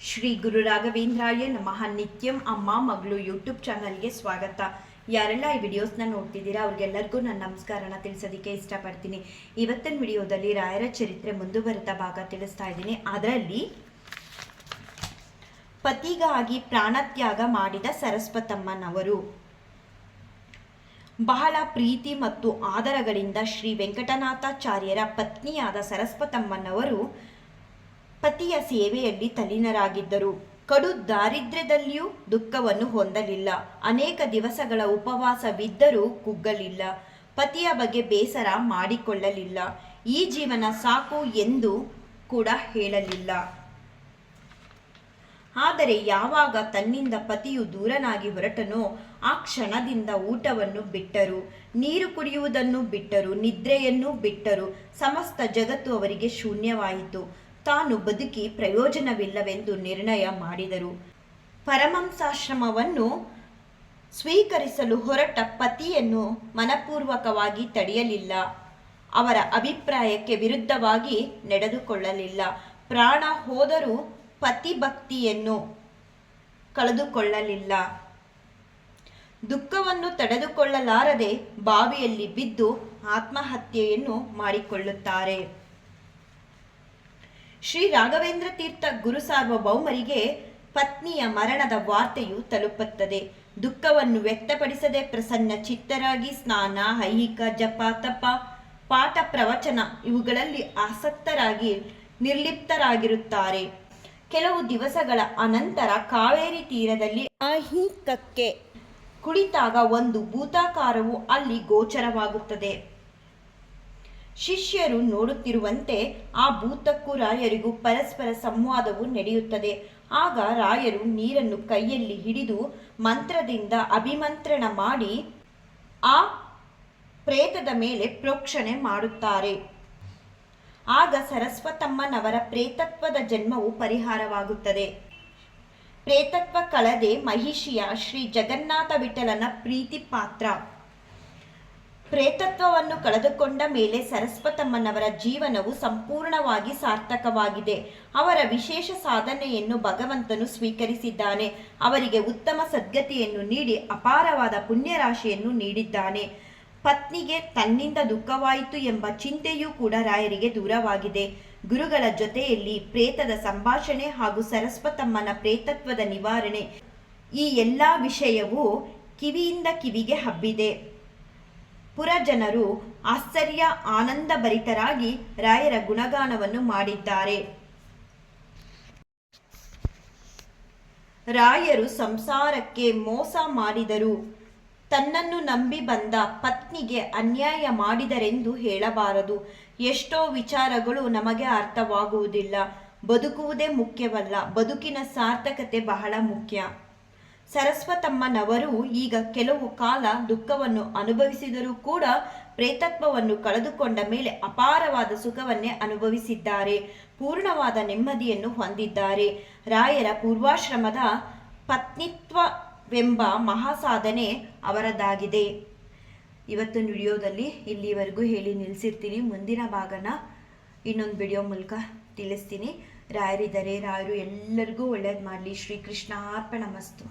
ಶ್ರೀ ಗುರು ರಾಘವೇಂದ್ರಾಯ ನಮಃ. ನಿತ್ಯಂ ಅಮ್ಮ ಮಗಳು ಯೂಟ್ಯೂಬ್ ಚಾನಲ್ಗೆ ಸ್ವಾಗತ. ಯಾರೆಲ್ಲ ಈ ವಿಡಿಯೋಸ್ನ ನೋಡ್ತಿದ್ದೀರಾ ಅವ್ರಿಗೆಲ್ಲರಿಗೂ ನಾನು ನಮಸ್ಕಾರನ ತಿಳಿಸೋದಕ್ಕೆ ಇಷ್ಟಪಡ್ತೀನಿ. ಇವತ್ತಿನ ವಿಡಿಯೋದಲ್ಲಿ ರಾಯರ ಚರಿತ್ರೆ ಮುಂದುವರೆದ ಭಾಗ ತಿಳಿಸ್ತಾ ಇದ್ದೀನಿ. ಅದರಲ್ಲಿ ಪತಿಗಾಗಿ ಪ್ರಾಣತ್ಯಾಗ ಮಾಡಿದ ಸರಸ್ವತಮ್ಮನವರು ಬಹಳ ಪ್ರೀತಿ ಮತ್ತು ಆದರಗಳಿಂದ ಶ್ರೀ ವೆಂಕಟನಾಥಾಚಾರ್ಯರ ಪತ್ನಿಯಾದ ಸರಸ್ವತಮ್ಮನವರು ಪತಿಯ ಸೇವೆಯಲ್ಲಿ ತಲ್ಲೀನರಾಗಿದ್ದರು. ಕಡು ದಾರಿದ್ರ್ಯದಲ್ಲಿಯೂ ದುಃಖವನ್ನು ಹೊಂದಲಿಲ್ಲ. ಅನೇಕ ದಿವಸಗಳ ಉಪವಾಸವಿದ್ದರೂ ಕುಗ್ಗಲಿಲ್ಲ. ಪತಿಯ ಬಗ್ಗೆ ಬೇಸರ ಮಾಡಿಕೊಳ್ಳಲಿಲ್ಲ. ಈ ಜೀವನ ಸಾಕು ಎಂದು ಕೂಡ ಹೇಳಲಿಲ್ಲ. ಆದರೆ ಯಾವಾಗ ತನ್ನಿಂದ ಪತಿಯು ದೂರನಾಗಿ ಹೊರಟನೋ ಆ ಕ್ಷಣದಿಂದ ಊಟವನ್ನು ಬಿಟ್ಟರು, ನೀರು ಕುಡಿಯುವುದನ್ನು ಬಿಟ್ಟರು, ನಿದ್ರೆಯನ್ನು ಬಿಟ್ಟರು. ಸಮಸ್ತ ಜಗತ್ತು ಅವರಿಗೆ ಶೂನ್ಯವಾಯಿತು. ತಾನು ಬದುಕಿ ಪ್ರಯೋಜನವಿಲ್ಲವೆಂದು ನಿರ್ಣಯ ಮಾಡಿದರು. ಪರಮಂಸಾಶ್ರಮವನ್ನು ಸ್ವೀಕರಿಸಲು ಹೊರಟ ಪತಿಯನ್ನು ಮನಪೂರ್ವಕವಾಗಿ ತಡೆಯಲಿಲ್ಲ. ಅವರ ಅಭಿಪ್ರಾಯಕ್ಕೆ ವಿರುದ್ಧವಾಗಿ ನಡೆದುಕೊಳ್ಳಲಿಲ್ಲ. ಪ್ರಾಣ ಹೋದರೂ ಪತಿಭಕ್ತಿಯನ್ನು ಕಳೆದುಕೊಳ್ಳಲಿಲ್ಲ. ದುಃಖವನ್ನು ತಡೆದುಕೊಳ್ಳಲಾರದೆ ಬಾವಿಯಲ್ಲಿ ಬಿದ್ದು ಆತ್ಮಹತ್ಯೆಯನ್ನು ಮಾಡಿಕೊಳ್ಳುತ್ತಾರೆ. ಶ್ರೀ ರಾಘವೇಂದ್ರ ತೀರ್ಥ ಗುರು ಸಾರ್ವಭೌಮರಿಗೆ ಪತ್ನಿಯ ಮರಣದ ವಾರ್ತೆಯು ತಲುಪುತ್ತದೆ. ದುಃಖವನ್ನು ವ್ಯಕ್ತಪಡಿಸದೆ ಪ್ರಸನ್ನ ಚಿತ್ತರಾಗಿ ಸ್ನಾನ, ಐಹಿಕ ಜಪ, ತಪ, ಪಾಠ, ಪ್ರವಚನ ಇವುಗಳಲ್ಲಿ ಆಸಕ್ತರಾಗಿ ನಿರ್ಲಿಪ್ತರಾಗಿರುತ್ತಾರೆ. ಕೆಲವು ದಿವಸಗಳ ಅನಂತರ ಕಾವೇರಿ ತೀರದಲ್ಲಿ ಐಹಿಕಕ್ಕೆ ಕುಳಿತಾಗ ಒಂದು ಭೂತಾಕಾರವು ಅಲ್ಲಿ ಗೋಚರವಾಗುತ್ತದೆ. ಶಿಷ್ಯರು ನೋಡುತ್ತಿರುವಂತೆ ಆ ಭೂತಕ್ಕೂ ರಾಯರಿಗೂ ಪರಸ್ಪರ ಸಂವಾದವು ನಡೆಯುತ್ತದೆ. ಆಗ ರಾಯರು ನೀರನ್ನು ಕೈಯಲ್ಲಿ ಹಿಡಿದು ಮಂತ್ರದಿಂದ ಅಭಿಮಂತ್ರಣ ಮಾಡಿ ಆ ಪ್ರೇತದ ಮೇಲೆ ಪ್ರೋಕ್ಷಣೆ ಮಾಡುತ್ತಾರೆ. ಆಗ ಸರಸ್ವತಮ್ಮನವರ ಪ್ರೇತತ್ವದ ಜನ್ಮವು ಪರಿಹಾರವಾಗುತ್ತದೆ. ಪ್ರೇತತ್ವ ಕಳೆದೆ ಮಹಿಷಿಯ ಶ್ರೀ ಜಗನ್ನಾಥ ವಿಠಲನ ಪ್ರೀತಿ ಪಾತ್ರ. ಪ್ರೇತತ್ವವನ್ನು ಕಳೆದುಕೊಂಡ ಮೇಲೆ ಸರಸ್ವತಮ್ಮನವರ ಜೀವನವು ಸಂಪೂರ್ಣವಾಗಿ ಸಾರ್ಥಕವಾಗಿದೆ. ಅವರ ವಿಶೇಷ ಸಾಧನೆಯನ್ನು ಭಗವಂತನು ಸ್ವೀಕರಿಸಿದ್ದಾನೆ. ಅವರಿಗೆ ಉತ್ತಮ ಸದ್ಗತಿಯನ್ನು ನೀಡಿ ಅಪಾರವಾದ ಪುಣ್ಯರಾಶಿಯನ್ನು ನೀಡಿದ್ದಾನೆ. ಪತ್ನಿಗೆ ತನ್ನಿಂದ ದುಃಖವಾಯಿತು ಎಂಬ ಚಿಂತೆಯೂ ಕೂಡ ರಾಯರಿಗೆ ದೂರವಾಗಿದೆ. ಗುರುಗಳ ಜೊತೆಯಲ್ಲಿ ಪ್ರೇತದ ಸಂಭಾಷಣೆ ಹಾಗೂ ಸರಸ್ವತಮ್ಮನ ಪ್ರೇತತ್ವದ ನಿವಾರಣೆ ಈ ಎಲ್ಲ ವಿಷಯವೂ ಕಿವಿಯಿಂದ ಕಿವಿಗೆ ಹಬ್ಬಿದೆ. ಪುರಜನರು ಆಶ್ಚರ್ಯ ಆನಂದಭರಿತರಾಗಿ ರಾಯರ ಗುಣಗಾನವನ್ನು ಮಾಡಿದ್ದಾರೆ. ರಾಯರು ಸಂಸಾರಕ್ಕೆ ಮೋಸ ಮಾಡಿದರು. ತನ್ನನ್ನು ನಂಬಿ ಬಂದ ಪತ್ನಿಗೆ ಅನ್ಯಾಯ ಮಾಡಿದರೆಂದು ಹೇಳಬಾರದು. ಎಷ್ಟೋ ವಿಚಾರಗಳು ನಮಗೆ ಅರ್ಥವಾಗುವುದಿಲ್ಲ. ಬದುಕುವುದೇ ಮುಖ್ಯವಲ್ಲ, ಬದುಕಿನ ಸಾರ್ಥಕತೆ ಬಹಳ ಮುಖ್ಯ. ಸರಸ್ವತಮ್ಮನವರು ಈಗ ಕೆಲವು ಕಾಲ ದುಃಖವನ್ನು ಅನುಭವಿಸಿದರೂ ಕೂಡ ಪ್ರೇತತ್ವವನ್ನು ಕಳೆದುಕೊಂಡ ಮೇಲೆ ಅಪಾರವಾದ ಸುಖವನ್ನೇ ಅನುಭವಿಸಿದ್ದಾರೆ. ಪೂರ್ಣವಾದ ನೆಮ್ಮದಿಯನ್ನು ಹೊಂದಿದ್ದಾರೆ. ರಾಯರ ಪೂರ್ವಾಶ್ರಮದ ಪತ್ನಿತ್ವವೆಂಬ ಮಹಾಸಾಧನೆ ಅವರದಾಗಿದೆ. ಇವತ್ತಿನ ವಿಡಿಯೋದಲ್ಲಿ ಇಲ್ಲಿವರೆಗೂ ಹೇಳಿ ನಿಲ್ಲಿಸಿರ್ತೀನಿ. ಮುಂದಿನ ಭಾಗನ ಇನ್ನೊಂದು ವಿಡಿಯೋ ಮೂಲಕ ತಿಳಿಸ್ತೀನಿ. ರಾಯರಿದ್ದಾರೆ, ರಾಯರು ಎಲ್ಲರಿಗೂ ಒಳ್ಳೇದು ಮಾಡಲಿ. ಶ್ರೀಕೃಷ್ಣ ಅರ್ಪಣಮಸ್ತು.